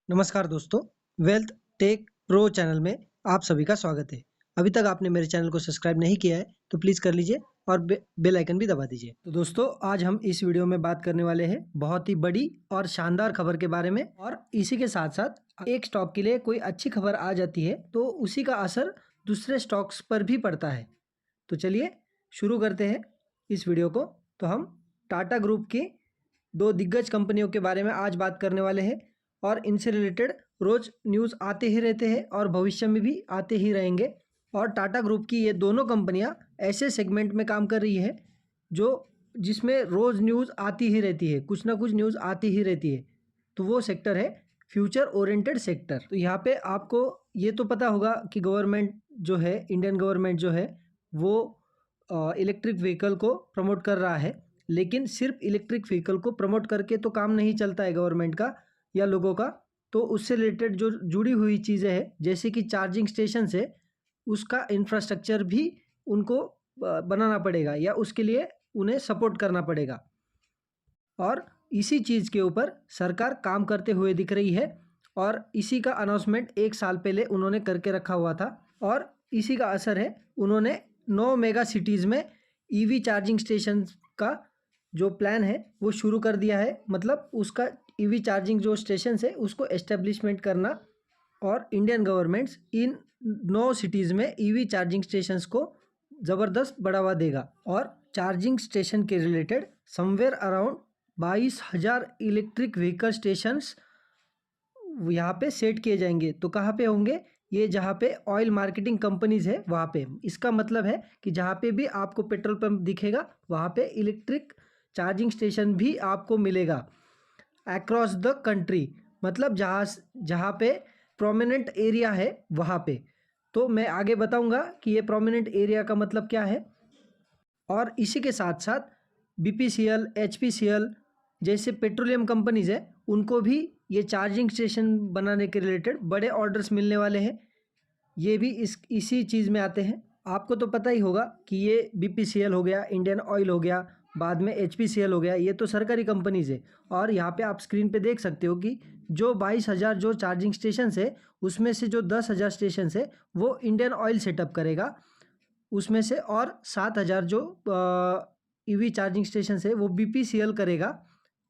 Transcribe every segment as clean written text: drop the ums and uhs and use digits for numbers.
नमस्कार दोस्तों, wealth take pro channel में आप सभी का स्वागत है। अभी तक आपने मेरे चैनल को सब्सक्राइब नहीं किया है तो प्लीज़ कर लीजिए और बेल आइकन भी दबा दीजिए। तो दोस्तों, आज हम इस वीडियो में बात करने वाले हैं बहुत ही बड़ी और शानदार खबर के बारे में। और इसी के साथ साथ एक स्टॉक के लिए कोई अच्छी खबर आ जाती है तो उसी का असर दूसरे स्टॉक्स पर भी पड़ता है। तो चलिए शुरू करते हैं इस वीडियो को। तो हम टाटा ग्रुप की दो दिग्गज कंपनियों के बारे में आज बात करने वाले हैं और इनसे रिलेटेड रोज़ न्यूज़ आते ही रहते हैं और भविष्य में भी आते ही रहेंगे। और टाटा ग्रुप की ये दोनों कंपनियां ऐसे सेगमेंट में काम कर रही है जो जिसमें रोज़ न्यूज़ आती ही रहती है, कुछ ना कुछ न्यूज़ आती ही रहती है। तो वो सेक्टर है फ्यूचर ओरिएंटेड सेक्टर। तो यहाँ पे आपको ये तो पता होगा कि गवर्नमेंट जो है, इंडियन गवर्नमेंट जो है वो इलेक्ट्रिक व्हीकल को प्रमोट कर रहा है। लेकिन सिर्फ इलेक्ट्रिक व्हीकल को प्रमोट करके तो काम नहीं चलता है गवर्नमेंट का या लोगों का। तो उससे रिलेटेड जो जुड़ी हुई चीज़ें हैं जैसे कि चार्जिंग स्टेशन है, उसका इंफ्रास्ट्रक्चर भी उनको बनाना पड़ेगा या उसके लिए उन्हें सपोर्ट करना पड़ेगा। और इसी चीज़ के ऊपर सरकार काम करते हुए दिख रही है और इसी का अनाउंसमेंट 1 साल पहले उन्होंने करके रखा हुआ था। और इसी का असर है, उन्होंने 9 मेगा सिटीज़ में ईवी चार्जिंग स्टेशन का जो प्लान है वो शुरू कर दिया है। मतलब उसका ईवी चार्जिंग जो स्टेशन है उसको एस्टेब्लिशमेंट करना। और इंडियन गवर्नमेंट्स इन 9 सिटीज़ में ईवी चार्जिंग स्टेशंस को ज़बरदस्त बढ़ावा देगा। और चार्जिंग स्टेशन के related somewhere around 22,000 electric vehicle stations यहाँ पे सेट किए जाएंगे। तो कहाँ पे होंगे ये? जहाँ पे ऑयल मार्केटिंग कंपनीज़ है वहाँ पे। इसका मतलब है कि जहाँ पे भी आपको पेट्रोल पंप दिखेगा वहाँ पे इलेक्ट्रिक चार्जिंग स्टेशन भी आपको मिलेगा अक्रॉस द कंट्री। मतलब जहाँ जहाँ पे प्रोमिनेंट एरिया है वहाँ पे। तो मैं आगे बताऊँगा कि ये प्रोमिनेंट एरिया का मतलब क्या है। और इसी के साथ साथ BPCL, HPCL जैसे पेट्रोलियम कंपनीज़ है उनको भी ये चार्जिंग स्टेशन बनाने के रिलेटेड बड़े ऑर्डर्स मिलने वाले हैं। ये भी इसी चीज़ में आते हैं। आपको तो पता ही होगा कि ये BPCL हो गया, इंडियन ऑयल हो गया, बाद में HPCL हो गया, ये तो सरकारी कंपनीज़ है। और यहाँ पे आप स्क्रीन पे देख सकते हो कि जो 22,000 जो चार्जिंग स्टेशंस है उसमें से जो 10,000 स्टेशंस है वो इंडियन ऑयल सेटअप करेगा उसमें से। और 7,000 जो ईवी चार्जिंग स्टेशन है वो BPCL करेगा,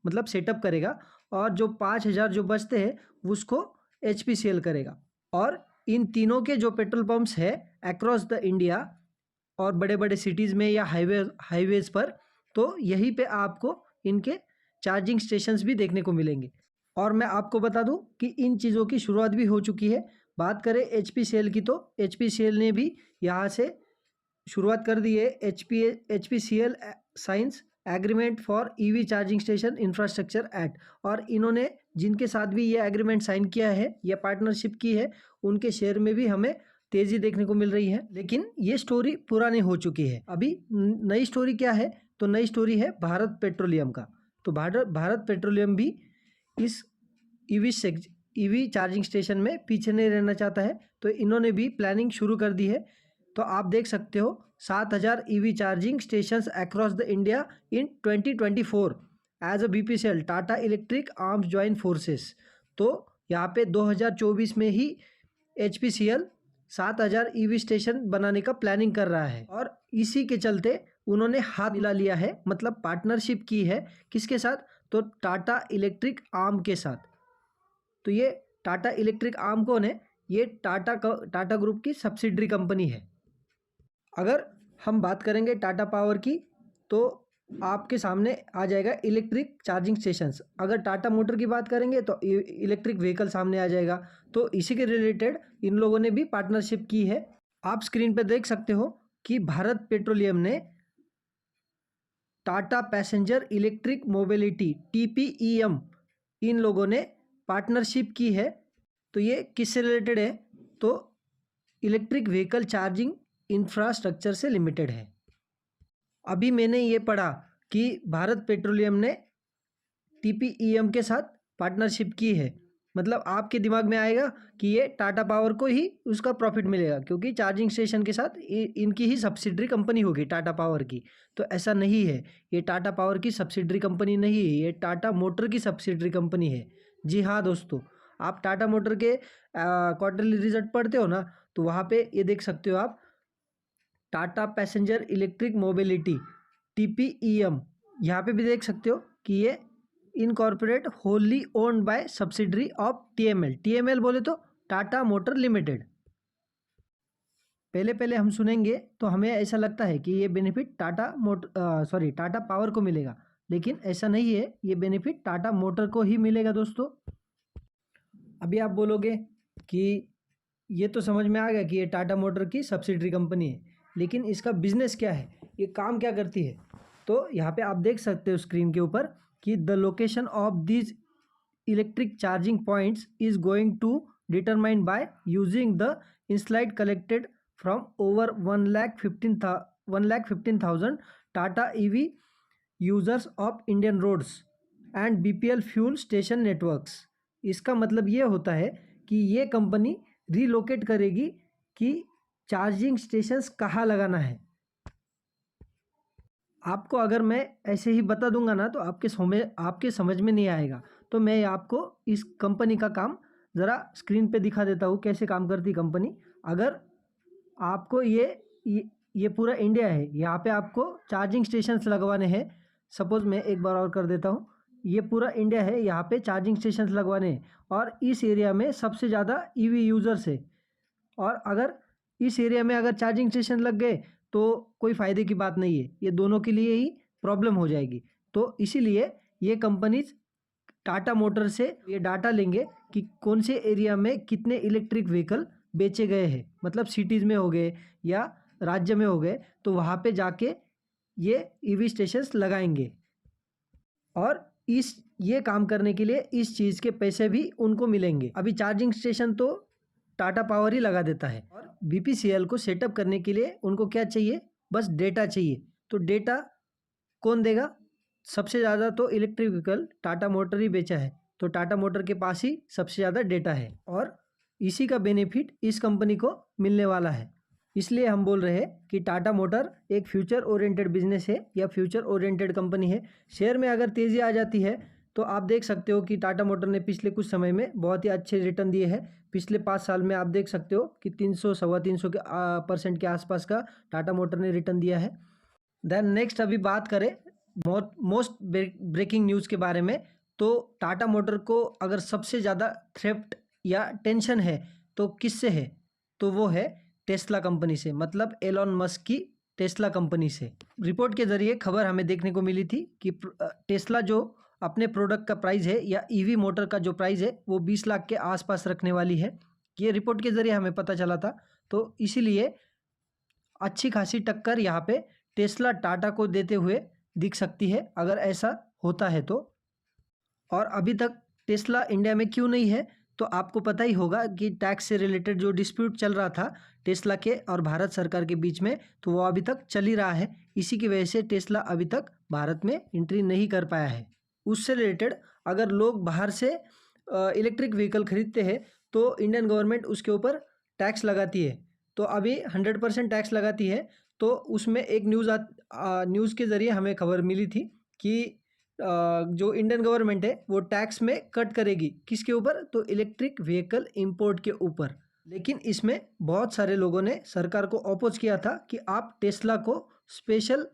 मतलब सेटअप करेगा। और जो 5,000 जो बचते हैं उसको HPCL करेगा। और इन तीनों के जो पेट्रोल पंप्स है अक्रॉस द इंडिया और बड़े बड़े सिटीज़ में या हाईवेज़ पर, तो यहीं पे आपको इनके चार्जिंग स्टेशंस भी देखने को मिलेंगे। और मैं आपको बता दूं कि इन चीज़ों की शुरुआत भी हो चुकी है। बात करें HPCL की तो HPCL ने भी यहाँ से शुरुआत कर दी है। HPCL science agreement for EV charging station infrastructure act. और इन्होंने जिनके साथ भी ये एग्रीमेंट साइन किया है या पार्टनरशिप की है उनके शेयर में भी हमें तेज़ी देखने को मिल रही है। लेकिन ये स्टोरी पुरानी हो चुकी है। अभी नई स्टोरी क्या है? तो नई स्टोरी है भारत पेट्रोलियम का। तो भारत पेट्रोलियम भी इस ईवी चार्जिंग स्टेशन में पीछे नहीं रहना चाहता है। तो इन्होंने भी प्लानिंग शुरू कर दी है। तो आप देख सकते हो 7,000 EV charging stations across the India in 2024 as a BPCL Tata electric arms joint forces. तो यहाँ पे 2024 में ही HPCL 7,000 ईवी स्टेशन बनाने का प्लानिंग कर रहा है। और इसी के चलते उन्होंने हाथ मिला लिया है, मतलब पार्टनरशिप की है। किसके साथ? तो टाटा इलेक्ट्रिक आर्म के साथ। तो ये टाटा इलेक्ट्रिक आर्म कौन है? ये टाटा ग्रुप की सब्सिडरी कंपनी है। अगर हम बात करेंगे टाटा पावर की तो आपके सामने आ जाएगा इलेक्ट्रिक चार्जिंग स्टेशंस। अगर टाटा मोटर की बात करेंगे तो इलेक्ट्रिक व्हीकल सामने आ जाएगा। तो इसी के रिलेटेड इन लोगों ने भी पार्टनरशिप की है। आप स्क्रीन पर देख सकते हो कि भारत पेट्रोलियम ने Tata passenger electric mobility TPEM इन लोगों ने पार्टनरशिप की है। तो ये किससे रिलेटेड है? तो इलेक्ट्रिक व्हीकल चार्जिंग इंफ्रास्ट्रक्चर से लिमिटेड है। अभी मैंने ये पढ़ा कि भारत पेट्रोलियम ने TPEM के साथ पार्टनरशिप की है। मतलब आपके दिमाग में आएगा कि ये टाटा पावर को ही उसका प्रॉफिट मिलेगा क्योंकि चार्जिंग स्टेशन के साथ इनकी ही सब्सिडरी कंपनी होगी टाटा पावर की। तो ऐसा नहीं है, ये टाटा पावर की सब्सिडरी कंपनी नहीं है, ये टाटा मोटर की सब्सिडरी कंपनी है। जी हाँ दोस्तों, आप टाटा मोटर के क्वार्टरली रिजल्ट पढ़ते हो ना, तो वहाँ पे ये देख सकते हो आप, Tata passenger electric mobility TPEM, यहाँ पे भी देख सकते हो कि ये incorporate wholly owned by subsidiary of TML। TML बोले तो टाटा मोटर लिमिटेड। पहले पहले हम सुनेंगे तो हमें ऐसा लगता है कि ये बेनिफिट टाटा पावर को मिलेगा, लेकिन ऐसा नहीं है। ये बेनिफिट टाटा मोटर को ही मिलेगा दोस्तों। अभी आप बोलोगे कि ये तो समझ में आ गया कि ये टाटा मोटर की सब्सिडरी कंपनी है, लेकिन इसका बिजनेस क्या है, ये काम क्या करती है। तो यहाँ पे आप देख सकते हो स्क्रीन के ऊपर कि the location of this electric charging points is going to determined by using the insights collected from over 1,15,000 Tata EV users of Indian roads and BPL fuel station networks. इसका मतलब ये होता है कि ये कंपनी रीलोकेट करेगी कि चार्जिंग स्टेशंस कहाँ लगाना है। आपको अगर मैं ऐसे ही बता दूंगा ना तो आपके समझ में नहीं आएगा। तो मैं आपको इस कंपनी का काम ज़रा स्क्रीन पे दिखा देता हूँ कैसे काम करती कंपनी। अगर आपको ये पूरा इंडिया है, यहाँ पे आपको चार्जिंग स्टेशंस लगवाने हैं। सपोज़ मैं एक बार और कर देता हूँ, ये पूरा इंडिया है, यहाँ पे चार्जिंग स्टेशंस लगवाने हैं और इस एरिया में सबसे ज़्यादा EV यूज़र्स है। और अगर इस एरिया में अगर चार्जिंग स्टेशन लग गए तो कोई फ़ायदे की बात नहीं है, ये दोनों के लिए ही प्रॉब्लम हो जाएगी। तो इसीलिए ये कंपनीज टाटा मोटर से ये डाटा लेंगे कि कौन से एरिया में कितने इलेक्ट्रिक व्हीकल बेचे गए हैं, मतलब सिटीज़ में हो गए या राज्य में हो गए, तो वहाँ पे जाके ये EV स्टेशंस लगाएंगे। और ये काम करने के लिए इस चीज़ के पैसे भी उनको मिलेंगे। अभी चार्जिंग स्टेशन तो टाटा पावर ही लगा देता है, और BPCL को सेटअप करने के लिए उनको क्या चाहिए, बस डेटा चाहिए। तो डेटा कौन देगा, सबसे ज़्यादा तो इलेक्ट्रिक व्हीकल टाटा मोटर ही बेचा है, तो टाटा मोटर के पास ही सबसे ज़्यादा डेटा है और इसी का बेनिफिट इस कंपनी को मिलने वाला है। इसलिए हम बोल रहे हैं कि टाटा मोटर एक फ्यूचर ओरिएंटेड बिजनेस है या फ्यूचर ओरिएंटेड कंपनी है। शेयर में अगर तेज़ी आ जाती है तो आप देख सकते हो कि टाटा मोटर ने पिछले कुछ समय में बहुत ही अच्छे रिटर्न दिए हैं। पिछले 5 साल में आप देख सकते हो कि 300 सवा 300 के % के आसपास का टाटा मोटर ने रिटर्न दिया है। देन नेक्स्ट अभी बात करें मोस्ट ब्रेकिंग न्यूज़ के बारे में, तो टाटा मोटर को अगर सबसे ज़्यादा थ्रेफ्ट या टेंशन है तो किससे है, तो वो है टेस्ला कंपनी से, मतलब एलॉन मस्क की टेस्ला कंपनी से। रिपोर्ट के ज़रिए खबर हमें देखने को मिली थी कि टेस्ला जो अपने प्रोडक्ट का प्राइस है या EV मोटर का जो प्राइस है वो 20 लाख के आसपास रखने वाली है। ये रिपोर्ट के ज़रिए हमें पता चला था, तो इसीलिए अच्छी खासी टक्कर यहाँ पे टेस्ला टाटा को देते हुए दिख सकती है अगर ऐसा होता है तो। और अभी तक टेस्ला इंडिया में क्यों नहीं है, तो आपको पता ही होगा कि टैक्स से रिलेटेड जो डिस्प्यूट चल रहा था टेस्ला के और भारत सरकार के बीच में, तो वो अभी तक चल ही रहा है। इसी की वजह से टेस्ला अभी तक भारत में एंट्री नहीं कर पाया है। उससे रिलेटेड अगर लोग बाहर से इलेक्ट्रिक व्हीकल खरीदते हैं तो इंडियन गवर्नमेंट उसके ऊपर टैक्स लगाती है, तो अभी 100% टैक्स लगाती है। तो उसमें एक न्यूज़ के ज़रिए हमें खबर मिली थी कि जो इंडियन गवर्नमेंट है वो टैक्स में कट करेगी किसके ऊपर, तो इलेक्ट्रिक व्हीकल इंपोर्ट के ऊपर। लेकिन इसमें बहुत सारे लोगों ने सरकार को अपोज किया था कि आप टेस्ला को स्पेशल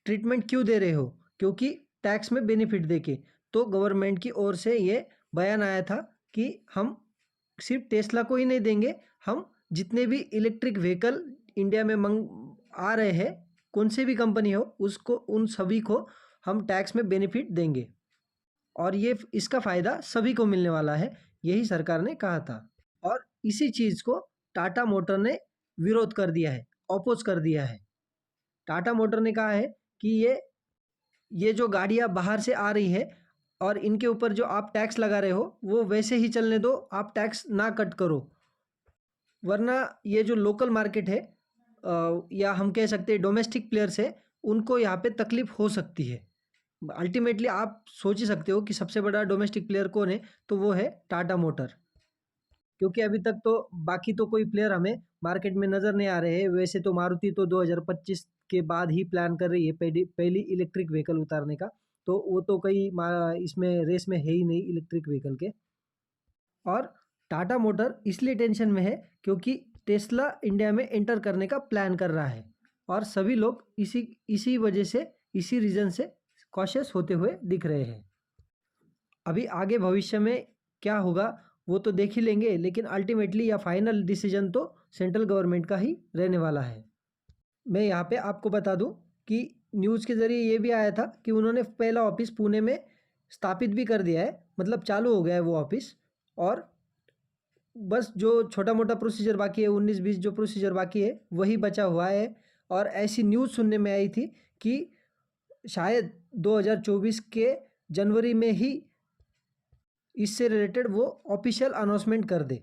ट्रीटमेंट क्यों दे रहे हो, क्योंकि टैक्स में बेनिफिट देके। तो गवर्नमेंट की ओर से ये बयान आया था कि हम सिर्फ टेस्ला को ही नहीं देंगे, हम जितने भी इलेक्ट्रिक व्हीकल इंडिया में आ रहे हैं, कौन से भी कंपनी हो उसको, उन सभी को हम टैक्स में बेनिफिट देंगे और ये इसका फ़ायदा सभी को मिलने वाला है, यही सरकार ने कहा था। और इसी चीज़ को टाटा मोटर ने विरोध कर दिया है, अपोज कर दिया है। टाटा मोटर ने कहा है कि ये जो गाड़ियाँ बाहर से आ रही है और इनके ऊपर जो आप टैक्स लगा रहे हो वो वैसे ही चलने दो, आप टैक्स ना कट करो, वरना ये जो लोकल मार्केट है या हम कह सकते हैं डोमेस्टिक प्लेयर्स है, उनको यहाँ पे तकलीफ़ हो सकती है। अल्टीमेटली आप सोच ही सकते हो कि सबसे बड़ा डोमेस्टिक प्लेयर कौन है, तो वो है टाटा मोटर। क्योंकि अभी तक तो बाकी तो कोई प्लेयर हमें मार्केट में नज़र नहीं आ रहे हैं। वैसे तो मारुति तो 2025 के बाद ही प्लान कर रही है पहली इलेक्ट्रिक व्हीकल उतारने का, तो वो तो इसमें रेस में है ही नहीं इलेक्ट्रिक व्हीकल के। और टाटा मोटर इसलिए टेंशन में है क्योंकि टेस्ला इंडिया में एंटर करने का प्लान कर रहा है और सभी लोग इसी वजह से, इसी रीज़न से कॉशियस होते हुए दिख रहे हैं। अभी आगे भविष्य में क्या होगा वो तो देख ही लेंगे, लेकिन अल्टीमेटली या फाइनल डिसीजन तो सेंट्रल गवर्नमेंट का ही रहने वाला है। मैं यहाँ पे आपको बता दूँ कि न्यूज़ के ज़रिए ये भी आया था कि उन्होंने पहला ऑफिस पुणे में स्थापित भी कर दिया है, मतलब चालू हो गया है वो ऑफिस, और बस जो छोटा मोटा प्रोसीजर बाकी है, 19-20 जो प्रोसीजर बाकी है वही बचा हुआ है। और ऐसी न्यूज़ सुनने में आई थी कि शायद 2024 के जनवरी में ही इससे रिलेटेड वो ऑफिशियल अनाउंसमेंट कर दे।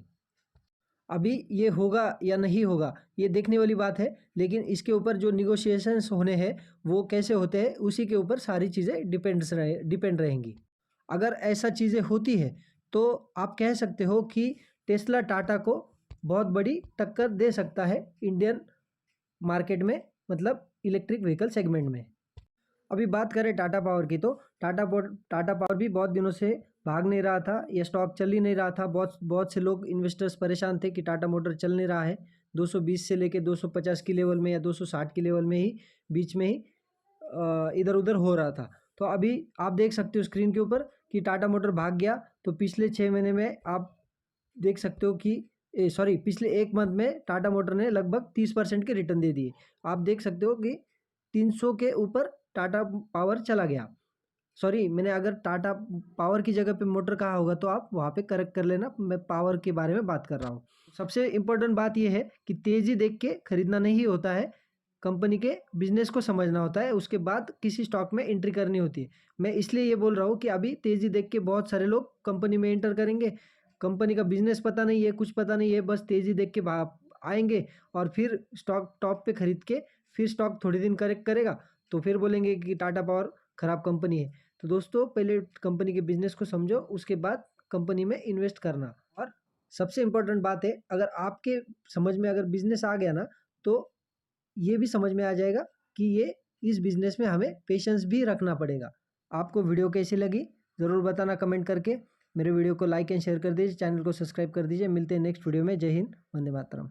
अभी ये होगा या नहीं होगा ये देखने वाली बात है, लेकिन इसके ऊपर जो निगोशिएशंस होने हैं वो कैसे होते हैं उसी के ऊपर सारी चीज़ें डिपेंड रहेंगी। अगर ऐसा चीज़ें होती है तो आप कह सकते हो कि टेस्ला टाटा को बहुत बड़ी टक्कर दे सकता है इंडियन मार्केट में, मतलब इलेक्ट्रिक व्हीकल सेगमेंट में। अभी बात करें टाटा पावर की, तो टाटा पावर भी बहुत दिनों से भाग नहीं रहा था, ये स्टॉक चल ही नहीं रहा था। बहुत से लोग इन्वेस्टर्स परेशान थे कि टाटा मोटर चल नहीं रहा है। 220 से लेके 250 की लेवल में या 260 की लेवल में ही बीच में ही इधर उधर हो रहा था। तो अभी आप देख सकते हो स्क्रीन के ऊपर कि टाटा मोटर भाग गया। तो पिछले 6 महीने में आप देख सकते हो कि पिछले 1 मंथ में टाटा मोटर ने लगभग 30% के रिटर्न दे दिए। आप देख सकते हो कि 300 के ऊपर टाटा पावर चला गया। मैंने अगर टाटा पावर की जगह पे मोटर कहा होगा तो आप वहाँ पे करेक्ट कर लेना, मैं पावर के बारे में बात कर रहा हूँ। सबसे इम्पोर्टेंट बात यह है कि तेज़ी देख के खरीदना नहीं होता है, कंपनी के बिजनेस को समझना होता है, उसके बाद किसी स्टॉक में एंट्री करनी होती है। मैं इसलिए ये बोल रहा हूँ कि अभी तेज़ी देख के बहुत सारे लोग कंपनी में एंटर करेंगे, कंपनी का बिजनेस पता नहीं है, कुछ पता नहीं है, बस तेज़ी देख के आएंगे और फिर स्टॉक टॉप पे खरीद के फिर स्टॉक थोड़ी दिन करेक्ट करेगा तो फिर बोलेंगे कि टाटा पावर ख़राब कंपनी है। तो दोस्तों पहले कंपनी के बिजनेस को समझो, उसके बाद कंपनी में इन्वेस्ट करना। और सबसे इम्पोर्टेंट बात है, अगर आपके समझ में अगर बिजनेस आ गया ना तो ये भी समझ में आ जाएगा कि ये इस बिजनेस में हमें पेशेंस भी रखना पड़ेगा। आपको वीडियो कैसी लगी ज़रूर बताना कमेंट करके। मेरे वीडियो को लाइक एंड शेयर कर दीजिए, चैनल को सब्सक्राइब कर दीजिए। मिलते हैं नेक्स्ट वीडियो में। जय हिंद, वंदे मातरम।